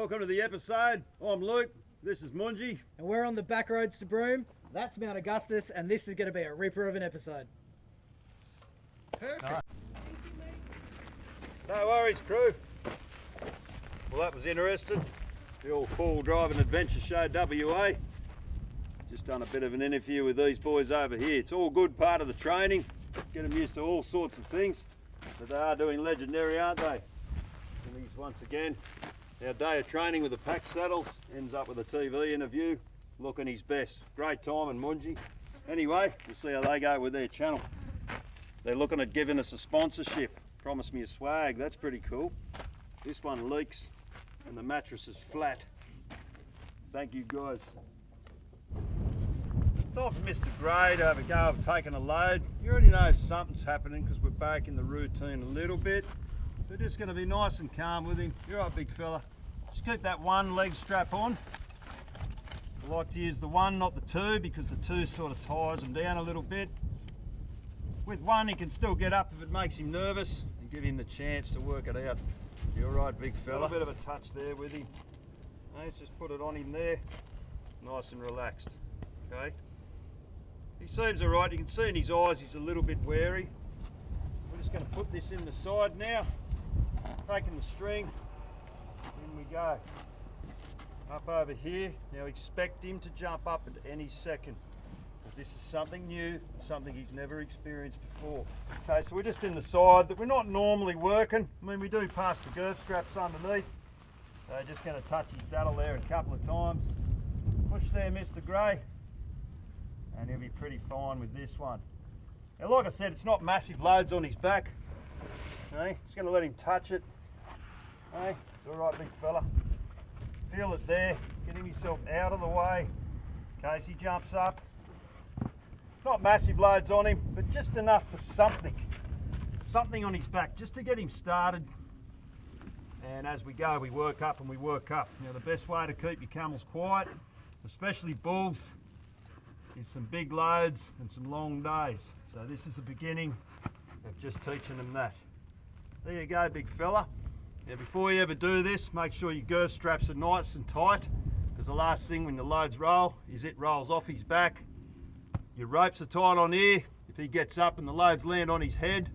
Welcome to the episode. I'm Luke, this is Mungie. And we're on the back roads to Broome. That's Mount Augustus, and this is going to be a ripper of an episode. Perfect. No worries, crew. Well, that was interesting. The old four-wheel driving adventure show WA. Just done a bit of an interview with these boys over here. It's all good part of the training. Get them used to all sorts of things. But they are doing legendary, aren't they? And he's once again, our day of training with the pack saddles ends up with a TV interview, looking his best. Great time in Mungie. Anyway, we'll see how they go with their channel. They're looking at giving us a sponsorship. Promised me a swag, that's pretty cool. This one leaks and the mattress is flat. Thank you guys. It's time for Mr. Gray to have a go of taking a load. You already know something's happening because we're back in the routine a little bit. We're just going to be nice and calm with him. You're right, big fella. Just keep that one leg strap on. I like to use the one, not the two, because the two sort of ties him down a little bit. With one, he can still get up if it makes him nervous, and give him the chance to work it out. You're right, big fella. A bit of a touch there with him. Let's just put it on him there, nice and relaxed. Okay. He seems all right. You can see in his eyes he's a little bit wary. We're just going to put this in the side now. Taking the string, in we go. Up over here. Now expect him to jump up at any second, because this is something new, something he's never experienced before. Okay, so we're just in the side that we're not normally working. I mean, we do pass the girth straps underneath. So just going to touch his saddle there a couple of times. Push there, Mr. Gray, and he'll be pretty fine with this one. Now, like I said, it's not massive loads on his back. Okay, just going to let him touch it. Okay, it's all right, big fella. Feel it there, getting himself out of the way in case he jumps up. Not massive loads on him, but just enough for something on his back, just to get him started. And as we go, we work up and we work up. Now, the best way to keep your camels quiet, especially bulls, is some big loads and some long days. So this is the beginning of just teaching them that. There you go, big fella. Now, before you ever do this, make sure your girth straps are nice and tight, because the last thing when the loads roll is it rolls off his back. Your ropes are tight on here. If he gets up and the loads land on his head,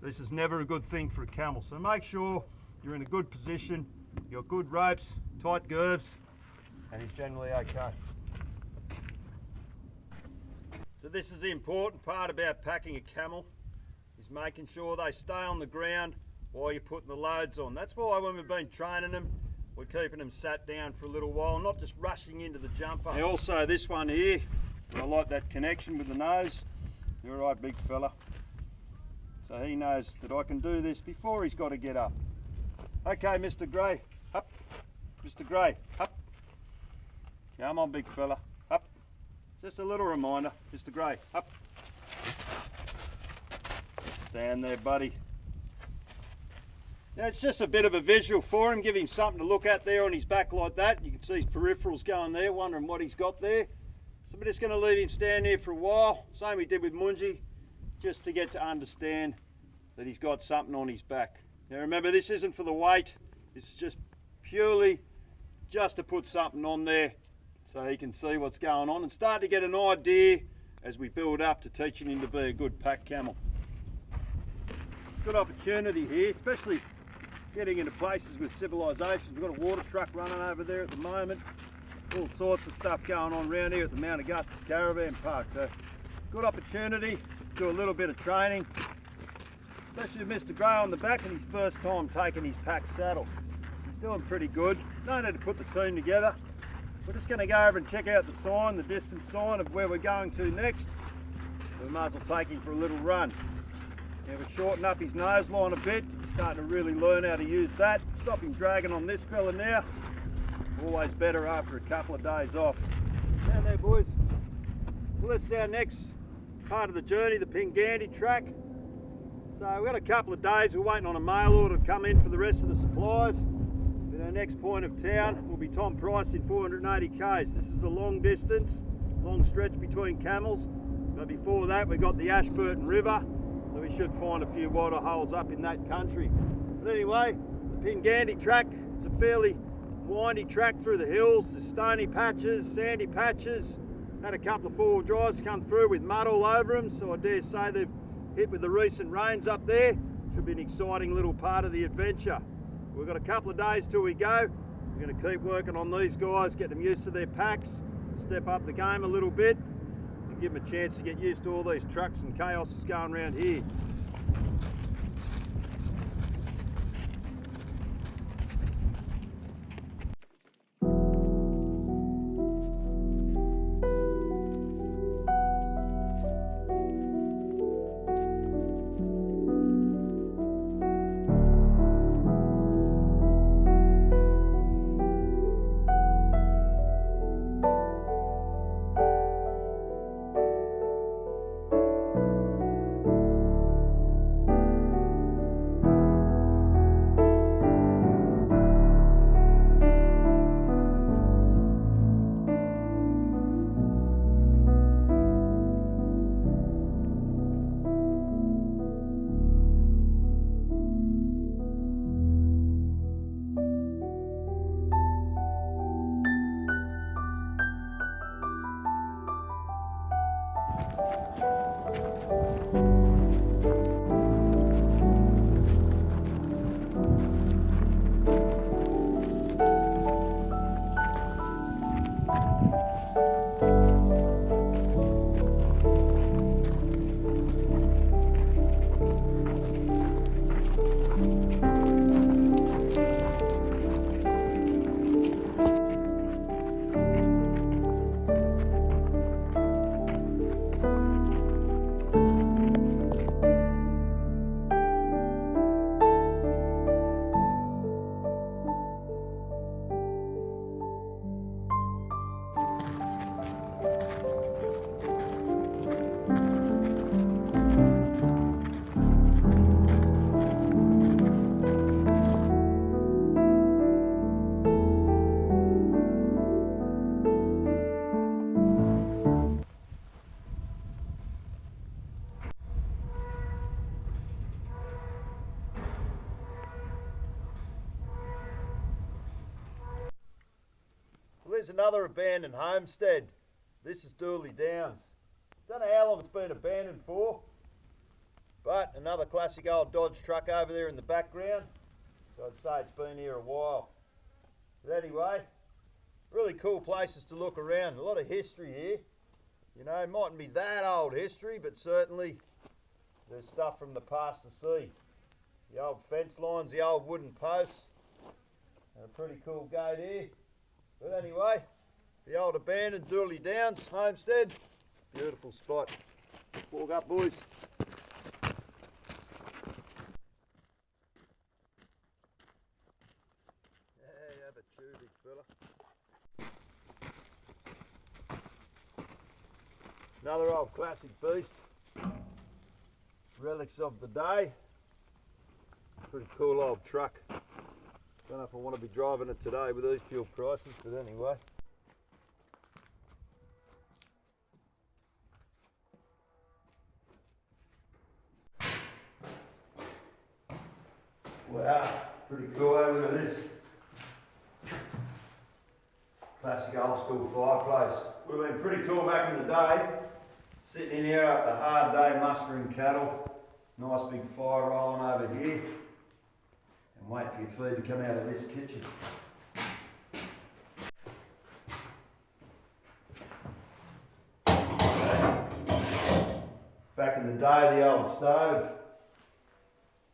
this is never a good thing for a camel. So make sure you're in a good position, you've got good ropes, tight girths, and he's generally okay. So this is the important part about packing a camel, is making sure they stay on the ground while you're putting the loads on. That's why when we've been training them, we're keeping them sat down for a little while, not just rushing into the jumper. And also this one here, I like that connection with the nose. You're right, big fella. So he knows that I can do this before he's got to get up. Okay, Mr. Gray, up. Mr. Gray, up. Come on, big fella, up. Just a little reminder, Mr. Gray, up. Stand there, buddy. Now, it's just a bit of a visual for him, give him something to look at there on his back like that. You can see his peripherals going there, wondering what he's got there. So we're just going to leave him stand here for a while, same we did with Mungie, just to get to understand that he's got something on his back. Now remember, this isn't for the weight, this is just purely just to put something on there so he can see what's going on and start to get an idea as we build up to teaching him to be a good pack camel. It's a good opportunity here, especially getting into places with civilisations. We've got a water truck running over there at the moment. All sorts of stuff going on around here at the Mount Augustus Caravan Park. So, good opportunity to do a little bit of training, especially with Mr. Gray on the back and his first time taking his pack saddle. He's doing pretty good. No need to put the team together. We're just going to go over and check out the sign, the distance sign of where we're going to next. We might as well take him for a little run. Now we're shortening up his nose line a bit, starting to really learn how to use that. Stop him dragging on this fella now. Always better after a couple of days off. Down there, boys. Well, this is our next part of the journey, the Pingandy track. So we've got a couple of days. We're waiting on a mail order to come in for the rest of the supplies. But our next point of town will be Tom Price in 480 k's. This is a long distance, long stretch between camels. But before that, we've got the Ashburton River. So we should find a few water holes up in that country. But anyway, the Pingandy track, it's a fairly windy track through the hills. There's stony patches, sandy patches. Had a couple of four-wheel drives come through with mud all over them, so I dare say they've hit with the recent rains up there. Should be an exciting little part of the adventure. We've got a couple of days till we go. We're going to keep working on these guys, get them used to their packs, step up the game a little bit, and give them a chance to get used to all these trucks and chaos that's going around here. There's another abandoned homestead. This is Dooley Downs. Don't know how long it's been abandoned for, but another classic old Dodge truck over there in the background. So I'd say it's been here a while. But anyway, really cool places to look around. A lot of history here. You know, it mightn't be that old history, but certainly there's stuff from the past to see. The old fence lines, the old wooden posts, and a pretty cool gate here. But anyway, the old abandoned Dooley Downs homestead, beautiful spot. Walk up, boys. Yeah, have a chew, big fella. Another old classic beast. Relics of the day. Pretty cool old truck. Don't know if I want to be driving it today with these fuel prices, but anyway. Wow, pretty cool. Look at this. Classic old school fireplace. Would have been pretty cool back in the day. Sitting in here after a hard day mustering cattle. Nice big fire rolling over here. And wait for your feed to come out of this kitchen. Back in the day, the old stove.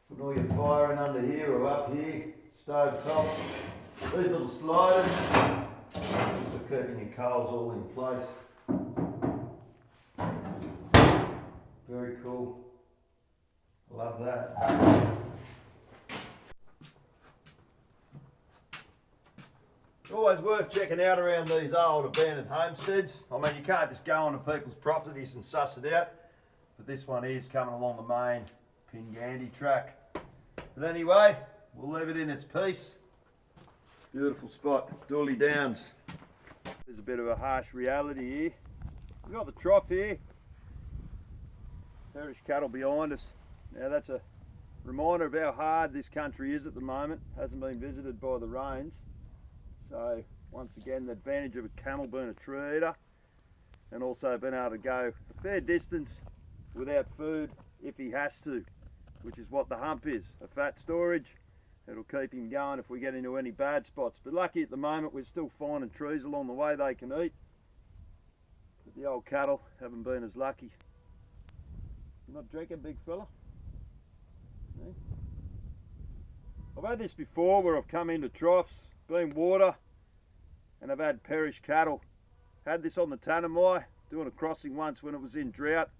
Putting all your fire in under here or up here, stove top. These little sliders, just for keeping your coals all in place. Very cool. Love that. Always worth checking out around these old abandoned homesteads. I mean, you can't just go onto people's properties and suss it out, but this one is coming along the main Pingandy track. But anyway, we'll leave it in its peace. Beautiful spot, Dooley Downs. There's a bit of a harsh reality here. We've got the trough here. Heritage cattle behind us. Now that's a reminder of how hard this country is at the moment. Hasn't been visited by the rains. So once again, the advantage of a camel being a tree eater, and also being able to go a fair distance without food if he has to, which is what the hump is, a fat storage. It'll keep him going if we get into any bad spots. But lucky at the moment, we're still finding trees along the way they can eat. But the old cattle haven't been as lucky. You're not drinking, big fella? No? I've had this before where I've come into troughs, been water, and I've had perished cattle. Had this on the Tanami, doing a crossing once when it was in drought.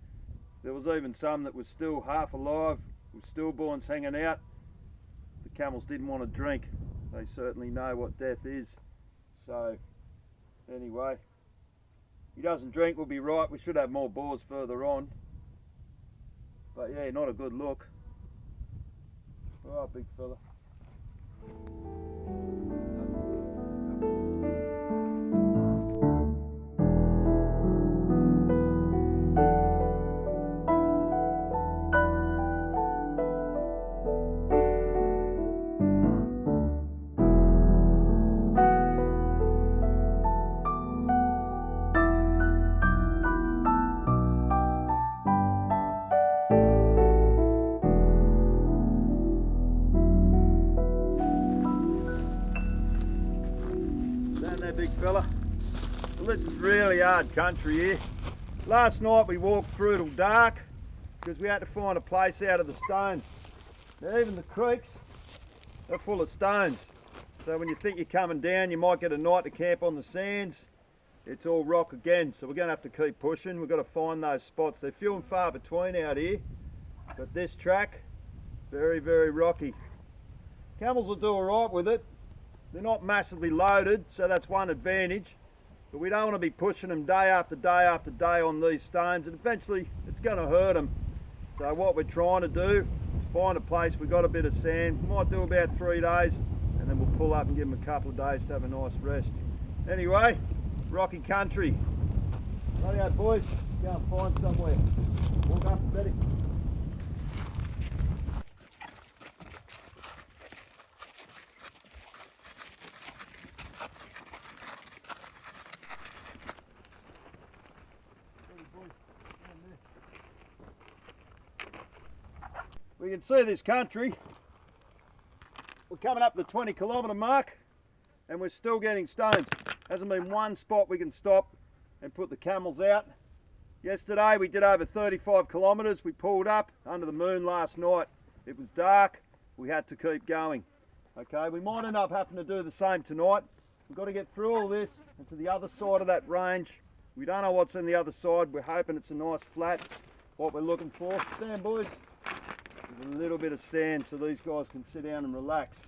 There was even some that was still half alive, with stillborns hanging out. The camels didn't want to drink. They certainly know what death is. So, anyway, he doesn't drink, we'll be right. We should have more boars further on. But yeah, not a good look. All right, big fella. Big fella. Well, this is really hard country here. Last night we walked through till dark because we had to find a place out of the stones. Now even the creeks are full of stones. So when you think you're coming down, you might get a night to camp on the sands. It's all rock again, so we're going to have to keep pushing. We've got to find those spots. They're few and far between out here, but this track, very, very rocky. Camels will do all right with it. They're not massively loaded, so that's one advantage. But we don't want to be pushing them day after day after day on these stones, and eventually it's going to hurt them. So what we're trying to do is find a place we've got a bit of sand. We might do about 3 days, and then we'll pull up and give them a couple of days to have a nice rest. Anyway, rocky country. Righty-o, boys, go and find somewhere. Walk up and Betty. We can see this country. We're coming up the 20-kilometre mark and we're still getting stones. Hasn't been one spot we can stop and put the camels out. Yesterday we did over 35 kilometres. We pulled up under the moon last night. It was dark. We had to keep going. Okay, we might end up having to do the same tonight. We've got to get through all this and to the other side of that range. We don't know what's on the other side. We're hoping it's a nice flat, what we're looking for. Stand, boys. There's a little bit of sand so these guys can sit down and relax.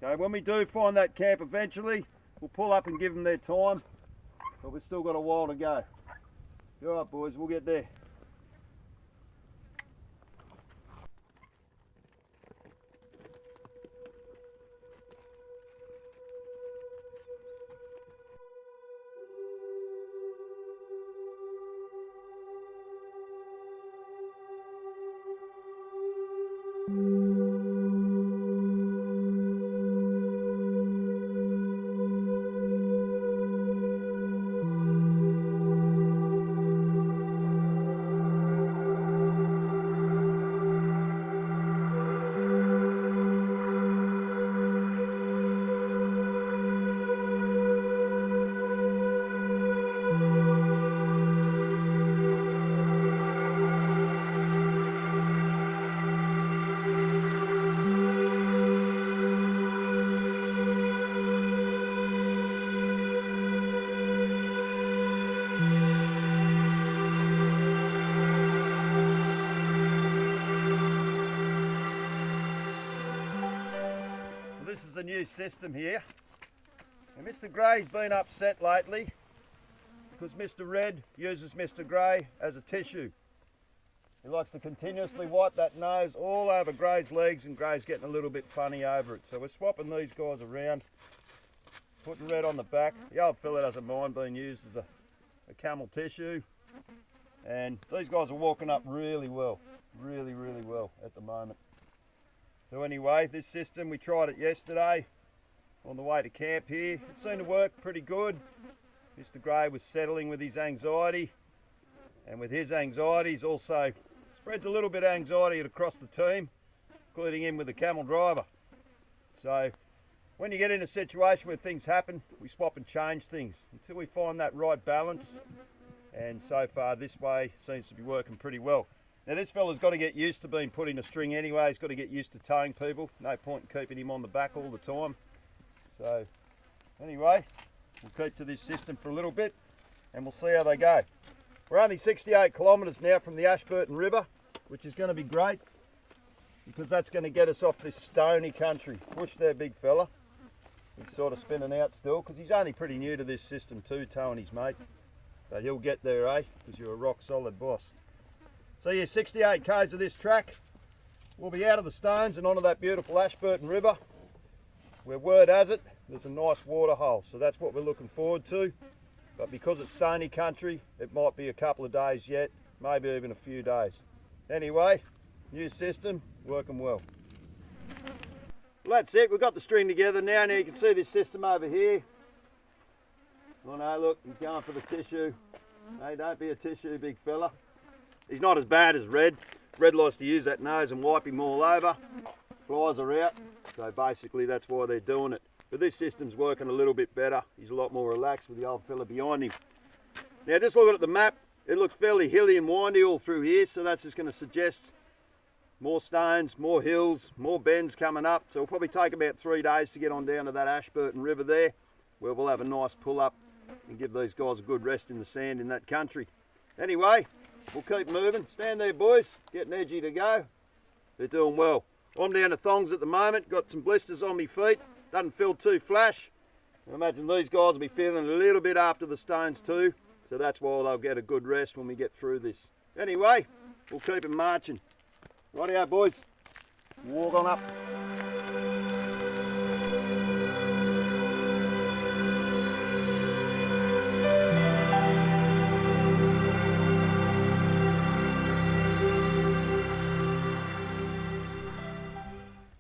Okay, when we do find that camp eventually, we'll pull up and give them their time, but we've still got a while to go. All right, boys, we'll get there. This is a new system here, and Mr. Grey's been upset lately because Mr. Red uses Mr. Grey as a tissue. He likes to continuously wipe that nose all over Grey's legs, and Grey's getting a little bit funny over it. So we're swapping these guys around, putting Red on the back. The old fella doesn't mind being used as a camel tissue, and these guys are walking up really well, really well at the moment. So anyway, this system, we tried it yesterday. on the way to camp here. It seemed to work pretty good. Mr. Gray was settling with his anxiety, and with his anxieties also spreads a little bit of anxiety across the team, including him with the Camel driver. So when you get in a situation where things happen, we swap and change things until we find that right balance, and so far this way seems to be working pretty well. Now this fella's got to get used to being put in a string anyway. He's got to get used to towing people. No point in keeping him on the back all the time. So anyway, we'll keep to this system for a little bit and we'll see how they go. We're only 68 kilometres now from the Ashburton River, which is going to be great because that's going to get us off this Stony country. Push there, big fella. He's sort of spinning out still because he's only pretty new to this system too, towing his mate. But he'll get there, eh? Because you're a rock solid boss. So yeah, 68 k's of this track. We'll be out of the stones and onto that beautiful Ashburton River, where word has it, there's a nice water hole. So that's what we're looking forward to. But because it's Stony country, it might be a couple of days yet, maybe even a few days. Anyway, new system, working well. Well, that's it, we've got the string together now. Now you can see this system over here. Oh no, look, he's going for the tissue. Hey, don't be a tissue, big fella. He's not as bad as Red. Red likes to use that nose and wipe him all over. Flies are out, so basically that's why they're doing it. But this system's working a little bit better. He's a lot more relaxed with the old fella behind him. Now just looking at the map, it looks fairly hilly and windy all through here, so that's just going to suggest more stones, more hills, more bends coming up. So it'll probably take about 3 days to get on down to that Ashburton River there, where we'll have a nice pull up and give these guys a good rest in the sand in that country. Anyway, we'll keep moving. Stand there, boys, getting edgy to go. They're doing well. I'm down to thongs at the moment, got some blisters on my feet. Doesn't feel too flash. I imagine these guys will be feeling a little bit after the stones too, so that's why they'll get a good rest when we get through this. Anyway, we'll keep it marching. Rightio, boys, walk on up.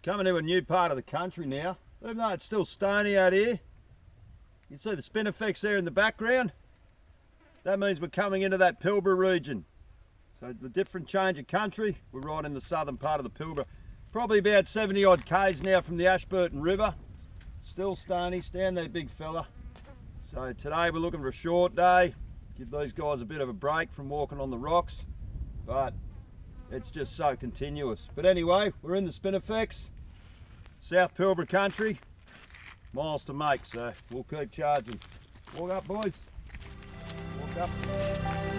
Coming to a new part of the country now. Even though it's still stony out here, you can see the spin effects there in the background. That means we're coming into that Pilbara region. So the different change of country, we're right in the southern part of the Pilbara. Probably about 70 odd k's now from the Ashburton River. Still stony, stand there, big fella. So today we're looking for a short day, give these guys a bit of a break from walking on the rocks, but it's just so continuous. But anyway, we're in the spin effects. South Pilbara country, miles to make, so we'll keep charging. Walk up, boys. Walk up.